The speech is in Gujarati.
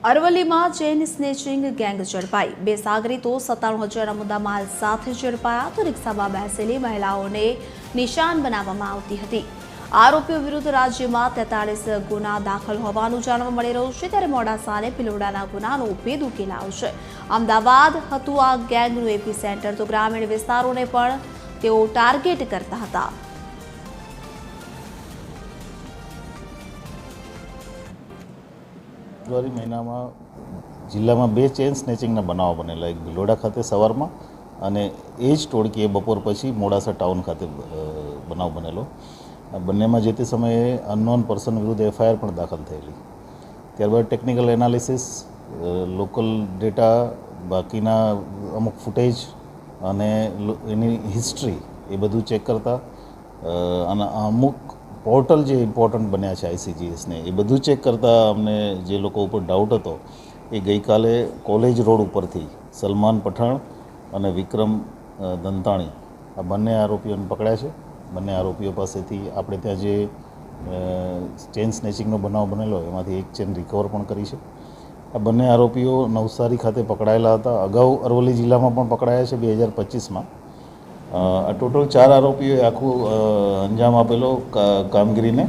અરવલ્લીમાં ચેઇન સ્નેચિંગ ગેંગ ઝડપાઈ। બે સાગરીતો 97,000 મુદ્દામાલ સાથે ઝડપાયા તો રિક્ષામાં બેસેલી મહિલાઓને નિશાન બનાવવામાં આવતી હતી। આરોપીઓ વિરુદ્ધ રાજ્યમાં 43 ગુના દાખલ હોવાનું જાણવા મળી રહ્યું છે। ત્યારે મોડાસા અને ભિલોડાના ગુનાનો ભેદ ઉકેલાયો છે। અમદાવાદ હતું આ ગેંગનું એપી સેન્ટર, તો ગ્રામીણ વિસ્તારોને પણ તેઓ ટાર્ગેટ કરતા હતા। ફેબ્રુઆરી મહિનામાં જિલ્લામાં 2 ચેઇન સ્નેચિંગના બનાવો બનેલા, એક ભિલોડા ખાતે સવારમાં અને એ જ ટોળકીએ બપોર પછી મોડાસા ટાઉન ખાતે બનાવ બનેલો। બંનેમાં જે તે સમયે અનનોન પર્સન વિરુદ્ધ એફઆઈઆર પણ દાખલ થયેલી। ત્યારબાદ ટેકનિકલ એનાલિસિસ, લોકલ ડેટા, બાકીના અમુક ફૂટેજ અને એની હિસ્ટ્રી એ બધું ચેક કરતા અને અમુક પોર્ટલ જે ઇમ્પોર્ટન્ટ બન્યા છે આઈસીજીએસને, એ બધું ચેક કરતાં અમને જે લોકો ઉપર ડાઉટ હતો એ ગઈકાલે કોલેજ રોડ ઉપરથી સલમાન પઠાણ અને વિક્રમ દંતાણી આ બંને આરોપીઓને પકડ્યા છે। બંને આરોપીઓ પાસેથી આપણે ત્યાં જે ચેઇન સ્નેચિંગનો બનાવ બનેલો એમાંથી એક ચેઇન રિકવર પણ કરી છે। આ બંને આરોપીઓ નવસારી ખાતે પકડાયેલા હતા, અગાઉ અરવલ્લી જિલ્લામાં પણ પકડાયા છે 2025માં। આ ટોટલ 4 આરોપીઓએ આખું અંજામ આપેલો કામગીરીને।